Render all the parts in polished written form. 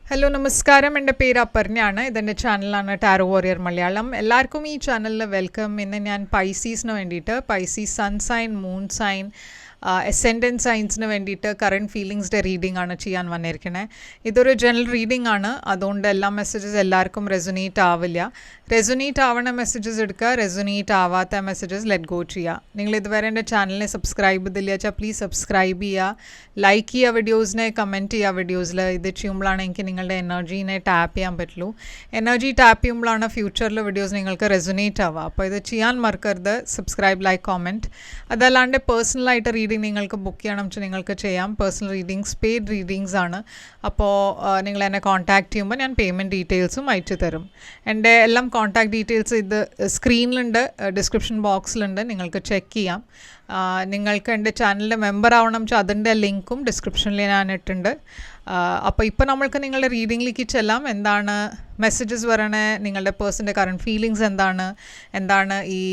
Hello നമസ്കാരം, എൻ്റെ പേര് അപർണയാണ്. ഇതെൻ്റെ ചാനലാണ് ടാരോ വാരിയർ മലയാളം. എല്ലാവർക്കും ഈ ചാനലിൽ വെൽക്കം. ഇന്ന് ഞാൻ പൈസീസിന് വേണ്ടിയിട്ട് Pisces sun sign, moon sign, ascendant സൈൻസിന് വേണ്ടിയിട്ട് കറണ്ട് ഫീലിങ്സിൻ്റെ റീഡിംഗ് ആണ് ചെയ്യാൻ വന്നിരിക്കുന്നത്. ഇതൊരു ജനറൽ റീഡിംഗ് ആണ്, അതുകൊണ്ട് എല്ലാ മെസ്സേജസ് എല്ലാവർക്കും റെസൊനേറ്റ് ആവില്ല. റെസൊനേറ്റ് ആവണ മെസ്സേജസ് എടുക്കുക, റെസൊനേറ്റ് ആവാത്ത മെസ്സേജസ് ലെറ്റ് ഗോ ചെയ്യുക. നിങ്ങൾ ഇതുവരെ എൻ്റെ ചാനലിനെ സബ്സ്ക്രൈബ് ചെയ്തില്ല വെച്ചാൽ പ്ലീസ് സബ്സ്ക്രൈബ് ചെയ്യുക, ലൈക്ക് ചെയ്യുക വീഡിയോസിനെ, കമൻറ്റ് ചെയ്യുക വീഡിയോസിൽ. ഇത് ചെയ്യുമ്പോഴാണ് എനിക്ക് നിങ്ങളുടെ എനർജീനെ ടാപ്പ് ചെയ്യാൻ പറ്റുള്ളൂ. എനർജി ടാപ്പ് ചെയ്യുമ്പോഴാണ് ഫ്യൂച്ചറിൽ വീഡിയോസ് നിങ്ങൾക്ക് റെസൊനേറ്റ് ആവുക. അപ്പോൾ ഇത് ചെയ്യാൻ മറക്കരുത്, സബ്സ്ക്രൈബ്, ലൈക്ക്, കോമെൻറ്റ്. അതല്ലാണ്ട് പേഴ്സണലായിട്ട് റീഡിംഗ് നിങ്ങൾക്ക് ബുക്ക് ചെയ്യണം വെച്ചാൽ നിങ്ങൾക്ക് ചെയ്യാം. പേഴ്സണൽ റീഡിങ്സ് പെയ്ഡ് റീഡിങ്സ് ആണ്. അപ്പോൾ നിങ്ങൾ എന്നെ കോൺടാക്റ്റ് ചെയ്യുമ്പോൾ ഞാൻ പേയ്മെൻറ്റ് ഡീറ്റെയിൽസും അയച്ചു തരും. എൻ്റെ എല്ലാം കോൺടാക്ട് ഡീറ്റെയിൽസ് ഇത് സ്ക്രീനിലുണ്ട്, ഡിസ്ക്രിപ്ഷൻ ബോക്സിലുണ്ട്, നിങ്ങൾക്ക് ചെക്ക് ചെയ്യാം. നിങ്ങൾക്ക് എൻ്റെ ചാനലിൻ്റെ മെമ്പർ ആവണം വെച്ചാൽ അതിൻ്റെ ലിങ്കും ഡിസ്ക്രിപ്ഷനിൽ ഞാൻ ഇട്ടുണ്ട്. അപ്പോൾ ഇപ്പോൾ നമ്മൾക്ക് നിങ്ങളുടെ റീഡിങ്ങിലേക്ക് ചെല്ലാം. എന്താണ് മെസ്സേജസ് വരണേ, നിങ്ങളുടെ പേഴ്സൻ്റെ കറണ്ട് ഫീലിങ്സ് എന്താണ് ഈ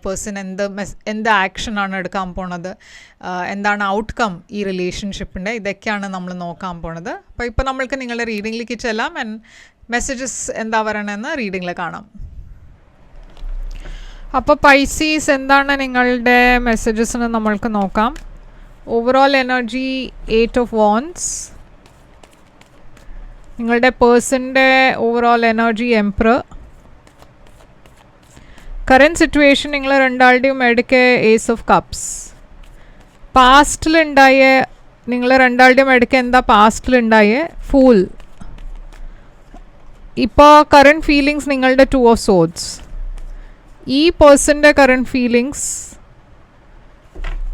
പേഴ്സൺ എന്ത് ആക്ഷനാണ് എടുക്കാൻ പോണത്, എന്താണ് ഔട്ട്കം ഈ റിലേഷൻഷിപ്പിൻ്റെ, ഇതൊക്കെയാണ് നമ്മൾ നോക്കാൻ പോണത്. അപ്പോൾ ഇപ്പോൾ നമ്മൾക്ക് നിങ്ങളുടെ റീഡിങ്ങിലേക്ക് ചെല്ലാം. മെസ്സേജസ് എന്താ പറയണമെന്ന് റീഡിങ്ങിൽ കാണാം. അപ്പോൾ പൈസീസ് എന്താണ് നിങ്ങളുടെ മെസ്സേജസിന് നമ്മൾക്ക് നോക്കാം. Overall energy 8 of Wands. നിങ്ങളുടെ പേഴ്സൻ്റെ overall energy emperor. Current situation നിങ്ങൾ രണ്ടാളുടെയും ഇടയ്ക്ക് ഏസ് ഓഫ് കപ്സ്. പാസ്റ്റിലുണ്ടായ നിങ്ങൾ രണ്ടാളുടെയും ഇടയ്ക്ക് എന്താ പാസ്റ്റിലുണ്ടായ ഫൂൾ. ഇപ്പോൾ കറൻറ്റ് ഫീലിങ്സ് നിങ്ങളുടെ 2 of Swords. ഈ പേഴ്സൻ്റെ current feelings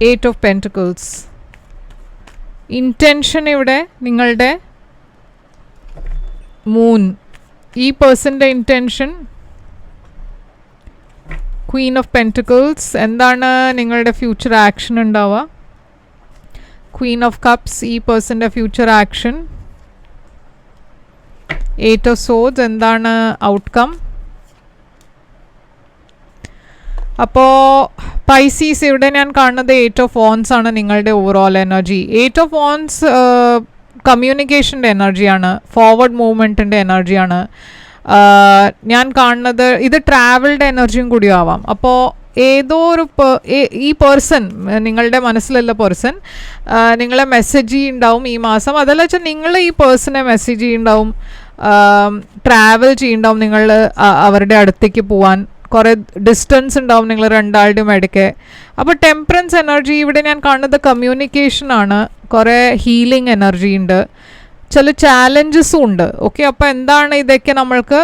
8 of Pentacles. Intention ഇവിടെ നിങ്ങളുടെ മൂൺ. ഈ പേഴ്സൻ്റെ ഇൻറ്റൻഷൻ Queen of Pentacles. എന്താണ് നിങ്ങളുടെ ഫ്യൂച്ചർ ആക്ഷൻ ഉണ്ടാവുക? Queen of Cups. ഈ പേഴ്സൻ്റെ ഫ്യൂച്ചർ ആക്ഷൻ 8 of Swords. എന്താണ് ഔട്ട്കം? അപ്പോൾ പൈസീസ് ഇവിടെ ഞാൻ കാണുന്നത് 8 of Wands ആണ് നിങ്ങളുടെ ഓവറോൾ എനർജി. 8 of Wands കമ്മ്യൂണിക്കേഷൻ്റെ എനർജിയാണ്, ഫോർവേഡ് മൂവ്മെൻറ്റിൻ്റെ എനർജിയാണ്. ഞാൻ കാണുന്നത് ഇത് ട്രാവൽഡ് എനർജിയും കൂടി ആവാം. അപ്പോൾ ഏതോ ഒരു ഈ പേഴ്സൺ, നിങ്ങളുടെ മനസ്സിലുള്ള പേഴ്സൺ നിങ്ങളെ മെസ്സേജ് ചെയ്യുന്നുണ്ടാവും ഈ മാസം. അതല്ല വെച്ചാൽ നിങ്ങൾ ഈ പേഴ്സണെ മെസ്സേജ് ചെയ്യുന്നുണ്ടാവും, ട്രാവൽ ചെയ്യുന്നുണ്ടാവും നിങ്ങൾ അവരുടെ അടുത്തേക്ക് പോകാൻ. കുറേ ഡിസ്റ്റൻസ് ഉണ്ടാവും നിങ്ങൾ രണ്ടാളുടെയും ഇടയ്ക്ക്. അപ്പോൾ ടെമ്പറൻസ് എനർജി ഇവിടെ ഞാൻ കാണുന്നത് കമ്മ്യൂണിക്കേഷനാണ്, കുറേ ഹീലിംഗ് എനർജി ഉണ്ട്, ചില ചാലഞ്ചസും ഉണ്ട്. ഓക്കെ, അപ്പോൾ എന്താണ് ഇതൊക്കെ നമ്മൾക്ക്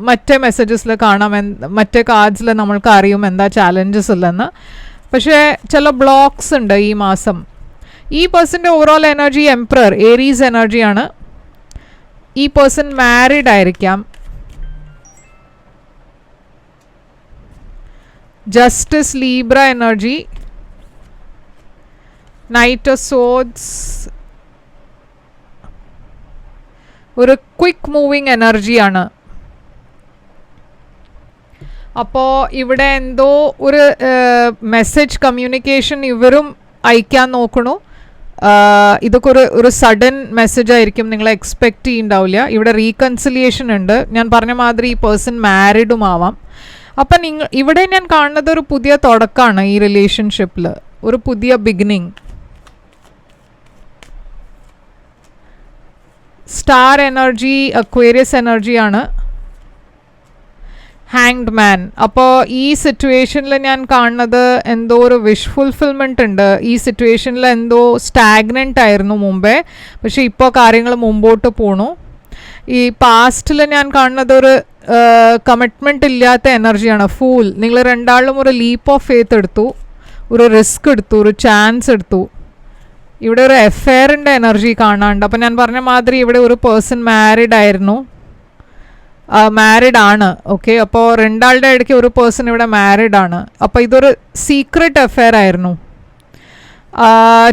മറ്റേ മെസ്സേജസിൽ കാണാം, മറ്റേ കാർഡ്സിൽ നമ്മൾക്ക് അറിയും എന്താ ചാലഞ്ചസ് ഇല്ലെന്ന്. പക്ഷേ ചില ബ്ലോക്സ് ഉണ്ട് ഈ മാസം. ഈ പേഴ്സൻ്റെ ഓവറോൾ എനർജി എംപറർ, ഏരീസ് എനർജിയാണ്. ഈ പേഴ്സൺ മാരീഡ് ആയിരിക്കാം. Justice, Libra energy. Knight of swords, ഒരു ക്വിക്ക് മൂവിങ് എനർജിയാണ്. അപ്പോൾ ഇവിടെ എന്തോ ഒരു മെസ്സേജ് കമ്മ്യൂണിക്കേഷൻ ഇവരും അയക്കാൻ നോക്കണു. ഇതൊക്കെ ഒരു സഡൻ മെസ്സേജ് ആയിരിക്കും, നിങ്ങൾ എക്സ്പെക്റ്റ് ചെയ്യുന്നുണ്ടാവില്ല. ഇവിടെ റീകൺസിലിയേഷൻ ഉണ്ട്. ഞാൻ പറഞ്ഞ മാതിരി ഈ പേഴ്സൺ മാരീഡും ആവാം. അപ്പം ഇവിടെ ഞാൻ കാണുന്നത് ഒരു പുതിയ തുടക്കമാണ് ഈ റിലേഷൻഷിപ്പിൽ, ഒരു പുതിയ ബിഗിനിങ്. സ്റ്റാർ എനർജി അക്വേറിയസ് എനർജിയാണ്. Hanged man. അപ്പോൾ ഈ സിറ്റുവേഷനിൽ ഞാൻ കാണുന്നത് എന്തോ ഒരു വിഷ് ഫുൾഫിൽമെൻറ്റ് ഉണ്ട്. ഈ സിറ്റുവേഷനിൽ എന്തോ സ്റ്റാഗ്നൻ്റ് ആയിരുന്നു മുമ്പേ, പക്ഷേ ഇപ്പോൾ കാര്യങ്ങൾ മുമ്പോട്ട് പോണു. ഈ പാസ്റ്റിൽ ഞാൻ കാണുന്നത് ഒരു കമ്മിറ്റ്മെൻറ്റ് ഇല്ലാത്ത എനർജിയാണ്, ഫൂൾ. നിങ്ങൾ രണ്ടാളും ഒരു ലീപ്പ് ഓഫ് ഫെയ്ത്ത് എടുത്തു, ഒരു റിസ്ക് എടുത്തു, ഒരു ചാൻസ് എടുത്തു. ഇവിടെ ഒരു എഫെയറിൻ്റെ എനർജി കാണാണ്ട്. അപ്പോൾ ഞാൻ പറഞ്ഞ മാതിരി ഇവിടെ ഒരു പേഴ്സൺ മാരീഡ് ആയിരുന്നു, മാരീഡ് ആണ്. ഓക്കെ, അപ്പോൾ രണ്ടാളുടെ ഇടയ്ക്ക് ഒരു പേഴ്സൺ ഇവിടെ മാരീഡ് ആണ്. അപ്പോൾ ഇതൊരു സീക്രട്ട് അഫെയർ ആയിരുന്നു.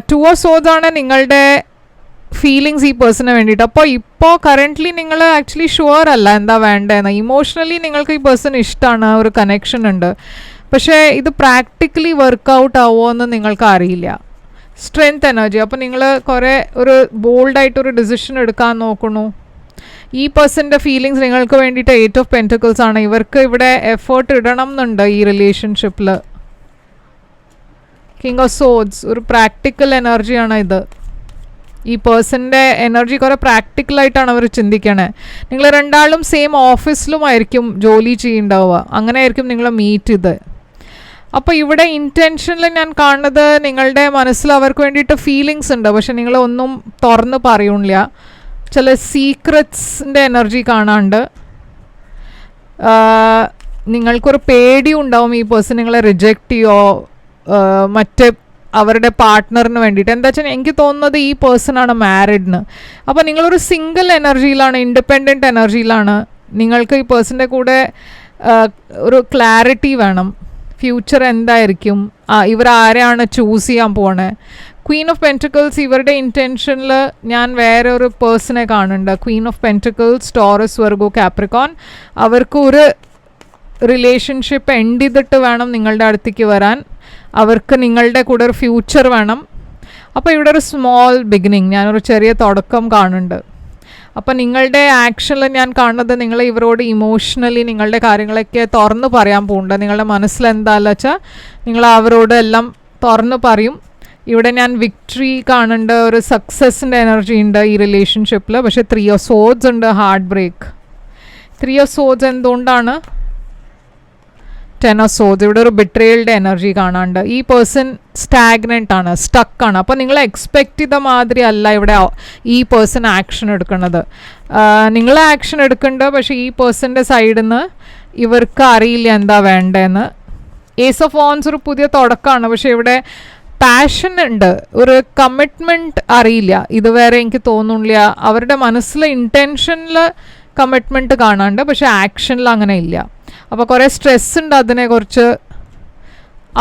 2 of Swords ആണ് നിങ്ങളുടെ ഫീലിങ്സ് ഈ പേഴ്സണിന് വേണ്ടിയിട്ട്. അപ്പോൾ ഇപ്പോൾ കറൻ്റ്ലി നിങ്ങൾ ആക്ച്വലി ഷുവർ അല്ല എന്താ വേണ്ടതെന്ന്. ഇമോഷണലി നിങ്ങൾക്ക് ഈ പേഴ്സൺ ഇഷ്ടമാണ്, ഒരു കണക്ഷൻ ഉണ്ട്. പക്ഷേ ഇത് പ്രാക്ടിക്കലി വർക്കൗട്ട് ആവുമോ എന്ന് നിങ്ങൾക്ക് അറിയില്ല. Strength energy. അപ്പോൾ നിങ്ങൾ കുറേ ഒരു ബോൾഡായിട്ടൊരു ഡിസിഷൻ എടുക്കാൻ നോക്കണു. ഈ പേഴ്സൻ്റെ ഫീലിങ്സ് നിങ്ങൾക്ക് വേണ്ടിയിട്ട് 8 ഓഫ് പെൻറ്റക്കിൾസ് ആണ്. ഇവർക്ക് ഇവിടെ എഫേർട്ട് ഇടണം എന്നുണ്ട് ഈ റിലേഷൻഷിപ്പിൽ. കിങ് ഓഫ് സോഡ്സ് ഒരു പ്രാക്ടിക്കൽ എനർജിയാണ് ഇത്. ഈ പേഴ്സൻ്റെ എനർജി കുറേ പ്രാക്ടിക്കലായിട്ടാണ് അവർ ചിന്തിക്കണേ. നിങ്ങൾ രണ്ടാളും സെയിം ഓഫീസിലുമായിരിക്കും ജോലി ചെയ്യുന്നുണ്ടാവുക. അങ്ങനെ ആയിരിക്കും നിങ്ങൾ മീറ്റ് ചെയ്ത്. അപ്പോൾ ഇവിടെ ഇൻറ്റൻഷനിൽ ഞാൻ കാണുന്നത് നിങ്ങളുടെ മനസ്സിൽ അവർക്ക് വേണ്ടിയിട്ട് ഫീലിങ്സ് ഉണ്ട്, പക്ഷെ നിങ്ങളൊന്നും തുറന്ന് പറയൂണില്ല. ചില സീക്രറ്റ്സിൻ്റെ എനർജി കാണാണ്ട്. നിങ്ങൾക്കൊരു പേടിയും ഉണ്ടാവും ഈ പേഴ്സൺ നിങ്ങളെ റിജക്റ്റ് ചെയ്യോ മറ്റ് അവരുടെ പാർട്ട്ണറിന് വേണ്ടിയിട്ട്. എന്താ വെച്ചാൽ എനിക്ക് തോന്നുന്നത് ഈ പേഴ്സണാണ് മാരിഡ്ന്ന്. അപ്പോൾ നിങ്ങളൊരു സിംഗിൾ എനർജിയിലാണ്, ഇൻഡിപെൻഡൻറ്റ് എനർജിയിലാണ്. നിങ്ങൾക്ക് ഈ പേഴ്സൻ്റെ കൂടെ ഒരു ക്ലാരിറ്റി വേണം. ഫ്യൂച്ചർ എന്തായിരിക്കും, ഇവരാരെയാണ് ചൂസ് ചെയ്യാൻ പോണേ. ക്വീൻ ഓഫ് പെൻറ്റക്കിൾസ് ഇവരുടെ ഇൻറ്റൻഷനിൽ ഞാൻ വേറെ ഒരു പേഴ്സണെ കാണുന്നുണ്ട്. Queen of pentacles Taurus Virgo Capricorn. അവർക്ക് ഒരു റിലേഷൻഷിപ്പ് എൻഡ് ചെയ്തിട്ട് വേണം നിങ്ങളുടെ അടുത്തേക്ക് വരാൻ. അവർക്ക് നിങ്ങളുടെ കൂടെ ഒരു ഫ്യൂച്ചർ വേണം. അപ്പോൾ ഇവിടെ ഒരു സ്മോൾ ബിഗിനിങ്, ഞാനൊരു ചെറിയ തുടക്കം കാണുന്നുണ്ട്. അപ്പോൾ നിങ്ങളുടെ ആക്ഷനിൽ ഞാൻ കാണുന്നത് നിങ്ങൾ ഇവരോട് ഇമോഷണലി നിങ്ങളുടെ കാര്യങ്ങളൊക്കെ തുറന്ന് പറയാൻ പോകുന്നുണ്ട്. നിങ്ങളുടെ മനസ്സിൽ എന്താണെന്ന് വെച്ചാൽ നിങ്ങൾ അവരോട് എല്ലാം തുറന്ന് പറയും. ഇവിടെ ഞാൻ വിക്ടറി കാണുന്നുണ്ട്, ഒരു സക്സസിൻ്റെ എനർജി ഉണ്ട് ഈ റിലേഷൻഷിപ്പിൽ. പക്ഷേ 3 ഓഫ് സോഡ്സ് ഉണ്ട്, ഹാർട്ട് ബ്രേക്ക്. 3 ഓഫ് സോഡ്സ് എന്തുകൊണ്ടാണ്? 10 ഓഫ് സോഡ്സ് ഇവിടെ ഒരു ബിട്രയലിൻ്റെ എനർജി കാണാണ്ട്. ഈ പേഴ്സൺ സ്റ്റാഗ്നൻ്റ് ആണ്, സ്റ്റക്കാണ്. അപ്പോൾ നിങ്ങൾ എക്സ്പെക്റ്റ് ചെയ്ത മാതിരി അല്ല ഇവിടെ ഈ പേഴ്സൺ ആക്ഷൻ എടുക്കുന്നത്. നിങ്ങൾ ആക്ഷൻ എടുക്കുന്നുണ്ട്, പക്ഷേ ഈ പേഴ്സൻ്റെ സൈഡിൽ നിന്ന് ഇവർക്ക് അറിയില്ല എന്താ വേണ്ടതെന്ന്. ഏസ് ഓഫ് വോൺസ് ഒരു പുതിയ തുടക്കമാണ്, പക്ഷേ ഇവിടെ പാഷൻ ഉണ്ട്, ഒരു കമ്മിറ്റ്മെൻറ്റ് അറിയില്ല ഇതുവരെ. എനിക്ക് തോന്നുന്നില്ല അവരുടെ മനസ്സിൽ ഇൻറ്റൻഷനിൽ കമ്മിറ്റ്മെൻറ്റ് കാണാണ്ട്, പക്ഷേ ആക്ഷനിൽ അങ്ങനെ ഇല്ല. അപ്പോൾ കുറേ സ്ട്രെസ് ഉണ്ട് അതിനെക്കുറിച്ച്.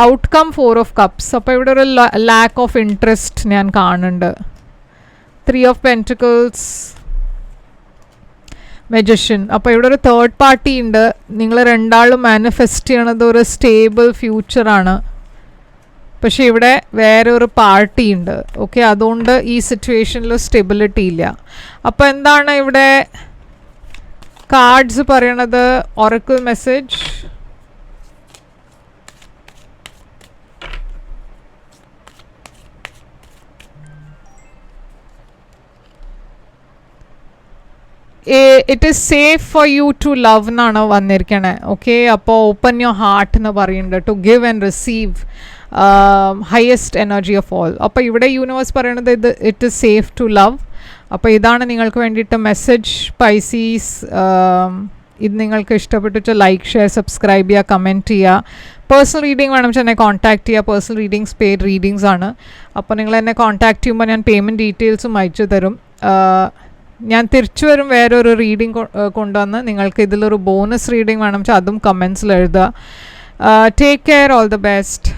Outcome 4 of cups. അപ്പോൾ ഇവിടെ ഒരു ലാക്ക് ഓഫ് ഇൻട്രസ്റ്റ് ഞാൻ കാണുന്നുണ്ട്. 3 ഓഫ് പെൻറ്റക്കിൾസ് മെജഷ്യൻ. അപ്പോൾ ഇവിടെ ഒരു തേർഡ് പാർട്ടി ഉണ്ട്. നിങ്ങൾ രണ്ടാളും മാനിഫെസ്റ്റ് ചെയ്യണത് ഒരു സ്റ്റേബിൾ ഫ്യൂച്ചറാണ്, പക്ഷേ ഇവിടെ വേറെ ഒരു പാർട്ടി ഉണ്ട്. ഓക്കെ, അതുകൊണ്ട് ഈ സിറ്റുവേഷനിൽ സ്റ്റെബിലിറ്റി ഇല്ല. അപ്പോൾ എന്താണ് ഇവിടെ കാർഡ്സ് പറയണത്? Oracle message. It is safe for you to love എന്നാണ് വന്നിരിക്കണേ. ഓക്കെ, അപ്പോൾ ഓപ്പൺ യുവർ ഹാർട്ട് എന്ന് പറയുന്നുണ്ട്. To give and receive highest energy of all. അപ്പോൾ ഇവിടെ യൂണിവേഴ്സ് പറയണത് it is safe to love. അപ്പോൾ ഇതാണ് നിങ്ങൾക്ക് വേണ്ടിയിട്ട് മെസ്സേജ് പൈസീസ്. ഇത് നിങ്ങൾക്ക് ഇഷ്ടപ്പെട്ടിട്ട് ലൈക്ക്, ഷെയർ, സബ്സ്ക്രൈബ് ചെയ്യുക, കമൻറ്റ് ചെയ്യുക. പേഴ്സണൽ റീഡിംഗ് വേണം വെച്ചാൽ എന്നെ കോൺടാക്ട് ചെയ്യുക. പേഴ്സണൽ റീഡിങ്സ് പെയ്ഡ് റീഡിങ്സ് ആണ്. അപ്പോൾ നിങ്ങൾ എന്നെ കോൺടാക്ട് ചെയ്യുമ്പോൾ ഞാൻ പേയ്മെൻറ്റ് ഡീറ്റെയിൽസും അയച്ചു തരും. ഞാൻ തിരിച്ചു വരും വേറൊരു റീഡിംഗ് കൊണ്ടുവന്ന്. നിങ്ങൾക്ക് ഇതിലൊരു ബോണസ് റീഡിംഗ് വേണം വെച്ചാൽ അതും കമൻസിൽ എഴുതുക. Take care, all the best.